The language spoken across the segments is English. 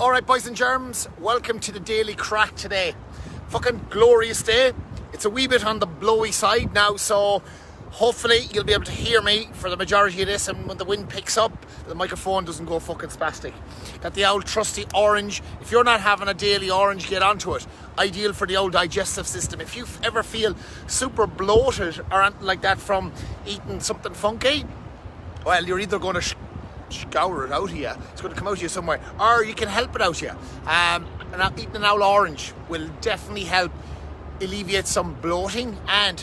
Alright, boys and germs, welcome to the Daily Crack today. Fucking glorious day. It's a wee bit on the blowy side now, so hopefully you'll be able to hear me for the majority of this, and when the wind picks up, the microphone doesn't go fucking spastic. Got the old trusty orange. If you're not having a daily orange, get onto it. Ideal for the old digestive system. If you ever feel super bloated or anything like that from eating something funky, well, you're either going to scour it out of you, it's going to come out of you somewhere, or you can help it out of you. And eating an owl orange will definitely help alleviate some bloating and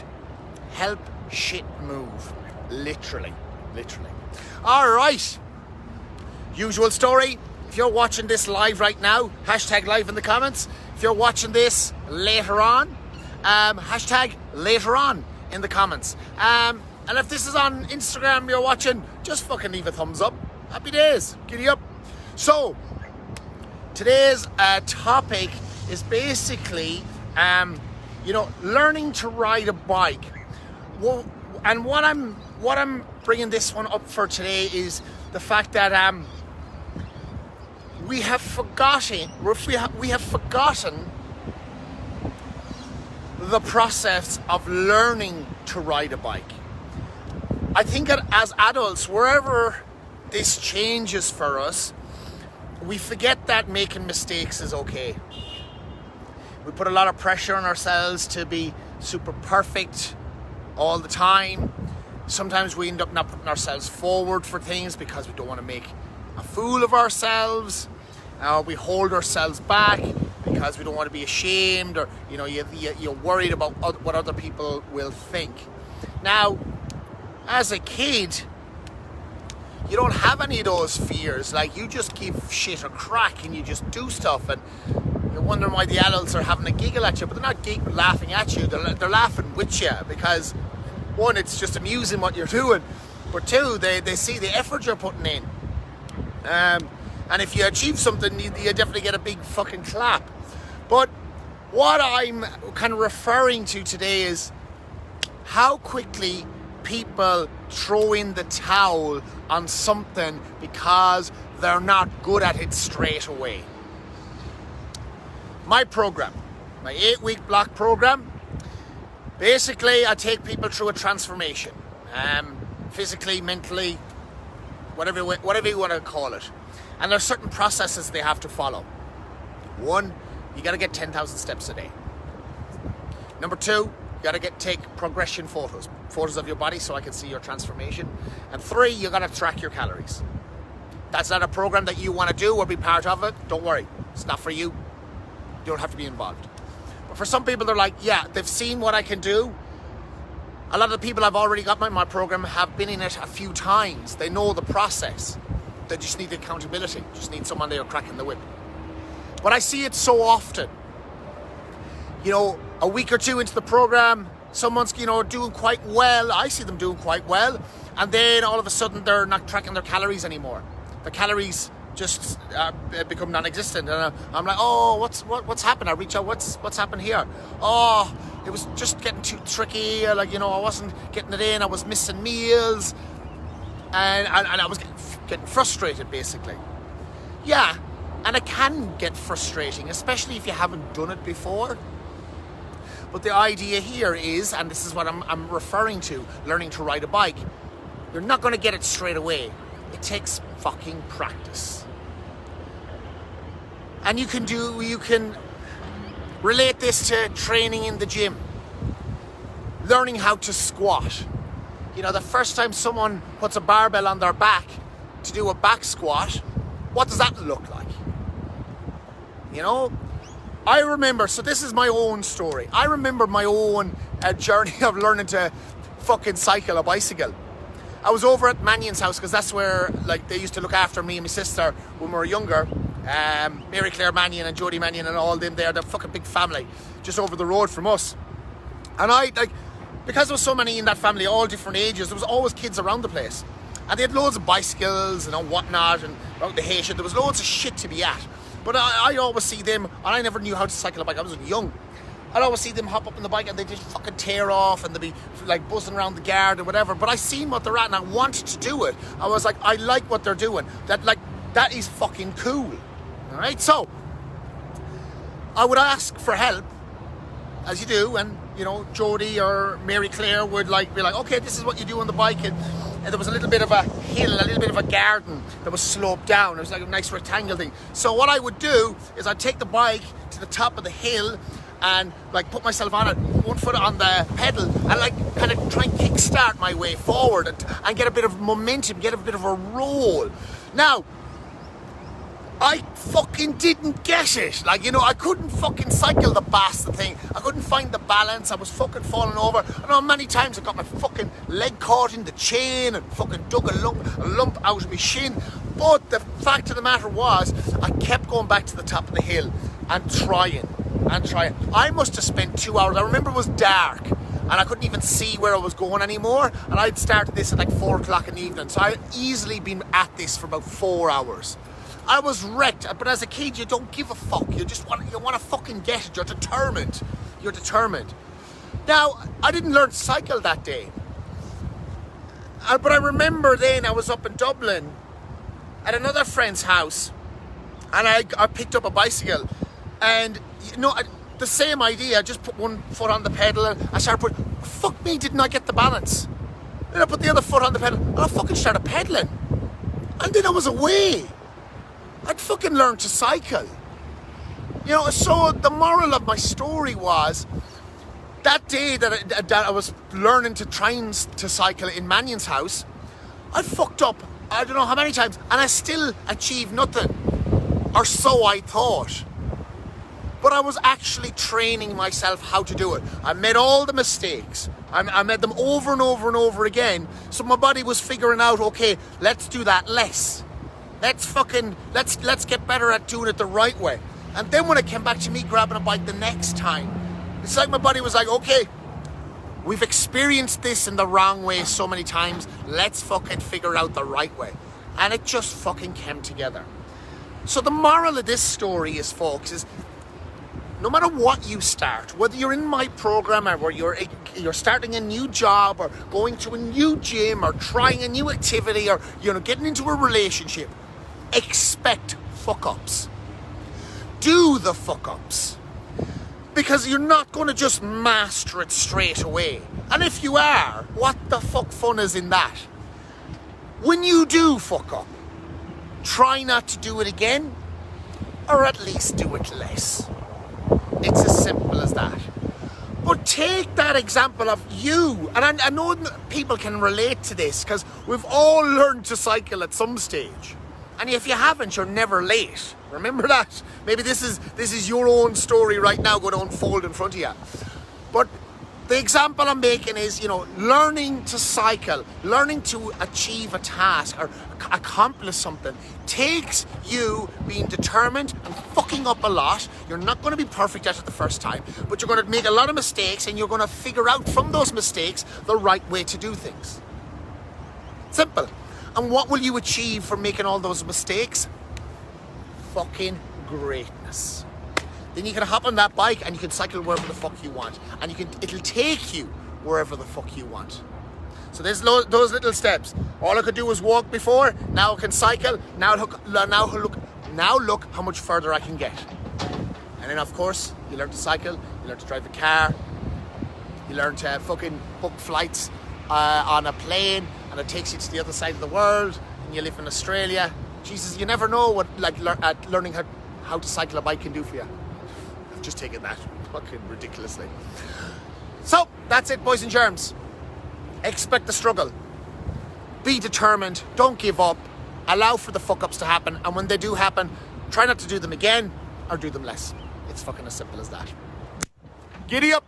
help shit move. Literally. Alright, usual story. If you're watching this live right now, hashtag live in the comments. If you're watching this later on, hashtag later on in the comments. And if this is on Instagram you're watching, just fucking leave a thumbs up. Happy days, giddy up. So, today's topic is basically, learning to ride a bike. Well, and what I'm bringing this one up for today is the fact that we have forgotten the process of learning to ride a bike. I think that as adults, wherever this changes for us, we forget that making mistakes is okay. We put a lot of pressure on ourselves to be super perfect all the time. Sometimes we end up not putting ourselves forward for things because we don't want to make a fool of ourselves. We hold ourselves back because we don't want to be ashamed, or you're worried about what other people will think. Now, as a kid, you don't have any of those fears. Like, you just give shit a crack and you just do stuff, and you're wondering why the adults are having a giggle at you, but they're not laughing at you, they're laughing with you, because one, it's just amusing what you're doing, but two, they see the effort you're putting in, and if you achieve something, you definitely get a big fucking clap. But what I'm kind of referring to today is how quickly people throw in the towel on something because they're not good at it straight away. My program, my 8-week block program, basically I take people through a transformation, physically, mentally, whatever you want to call it. And there's certain processes they have to follow. One, you got to get 10,000 steps a day. Number two, you got to take progression photos of your body so I can see your transformation. And three, you got to track your calories. That's not a program that you want to do or be part of it. Don't worry, it's not for you. You don't have to be involved. But for some people, they're like, yeah, they've seen what I can do. A lot of the people I've already got in my program have been in it a few times. They know the process. They just need accountability. Just need someone there cracking the whip. But I see it so often. A week or two into the program, someone's, doing quite well. I see them doing quite well. And then all of a sudden, they're not tracking their calories anymore. The calories just become non-existent. And I'm like, oh, what's happened? I reach out, what's happened here? Oh, it was just getting too tricky. I wasn't getting it in. I was missing meals. And I was getting frustrated, basically. Yeah, and it can get frustrating, especially if you haven't done it before. But the idea here is, and this is what I'm referring to, learning to ride a bike. You're not going to get it straight away. It takes fucking practice. And you can relate this to training in the gym. Learning how to squat. The first time someone puts a barbell on their back to do a back squat, what does that look like? I remember, so this is my own story. I remember my own journey of learning to fucking cycle a bicycle. I was over at Mannion's house, because that's where they used to look after me and my sister when we were younger. Mary Claire Mannion and Jodie Mannion and all them there, they're fucking big family, just over the road from us. And because there was so many in that family, all different ages, there was always kids around the place. And they had loads of bicycles and whatnot, and around the Haitian, there was loads of shit to be at. But I always see them, and I never knew how to cycle a bike. I was young. I'd always see them hop up on the bike and they just fucking tear off, and they'd be buzzing around the yard or whatever. But I seen what they're at and I wanted to do it. I was like, I like what they're doing. That is fucking cool. All right, so I would ask for help, as you do, and you know, Jody or Mary Claire would be like, okay, this is what you do on the bike, and there was a little bit of a hill, a little bit of a garden that was sloped down. It was like a nice rectangle thing. So what I would do is I'd take the bike to the top of the hill and like put myself on it, one foot on the pedal, and like kind of try and kickstart my way forward and get a bit of momentum, get a bit of a roll. Now, I fucking didn't get it. Like, you know, I couldn't fucking cycle the bastard thing. I couldn't find the balance. I was fucking falling over. I know many times I got my fucking leg caught in the chain and fucking dug a lump out of my shin. But the fact of the matter was, I kept going back to the top of the hill and trying. I must have spent 2 hours. I remember it was dark and I couldn't even see where I was going anymore. And I'd started this at like 4 o'clock in the evening. So I'd easily been at this for about 4 hours. I was wrecked, but as a kid, you don't give a fuck. You want to fucking get it. You're determined. Now, I didn't learn to cycle that day. But I remember then I was up in Dublin at another friend's house, and I picked up a bicycle, and you know, the same idea. I just put one foot on the pedal, and I started putting. Fuck me, didn't I get the balance? Then I put the other foot on the pedal, and I fucking started pedaling, and then I was away. I'd fucking learned to cycle. You know, so the moral of my story was, that day that I was learning to train to cycle in Mannion's house, I fucked up, I don't know how many times, and I still achieved nothing. Or so I thought. But I was actually training myself how to do it. I made all the mistakes. I made them over and over and over again. So my body was figuring out, okay, let's do that less. Let's get better at doing it the right way. And then when it came back to me grabbing a bike the next time, it's like my body was like, okay, we've experienced this in the wrong way so many times. Let's fucking figure out the right way. And it just fucking came together. So the moral of this story is, folks, is no matter what you start, whether you're in my program or where you're starting a new job or going to a new gym or trying a new activity or, you know, getting into a relationship, expect fuck-ups. Do the fuck-ups. Because you're not going to just master it straight away. And if you are, what the fuck fun is in that? When you do fuck up, try not to do it again, or at least do it less. It's as simple as that. But take that example of you, and I know people can relate to this because we've all learned to cycle at some stage. And if you haven't, you're never late. Remember that. Maybe this is your own story right now going to unfold in front of you. But the example I'm making is, you know, learning to cycle, learning to achieve a task or accomplish something takes you being determined and fucking up a lot. You're not going to be perfect at it the first time, but you're going to make a lot of mistakes and you're going to figure out from those mistakes the right way to do things. Simple. And what will you achieve from making all those mistakes? Fucking greatness. Then you can hop on that bike and you can cycle wherever the fuck you want. And it'll take you wherever the fuck you want. So there's those little steps. All I could do was walk before, now I can cycle, now look how much further I can get. And then of course, you learn to cycle, you learn to drive a car, you learn to fucking book flights on a plane, and it takes you to the other side of the world, and you live in Australia. Jesus, you never know what learning how to cycle a bike can do for you. I've just taken that fucking ridiculously. So that's it, boys and germs. Expect the struggle. Be determined. Don't give up. Allow for the fuck ups to happen, and when they do happen, try not to do them again or do them less. It's fucking as simple as that. Giddy up.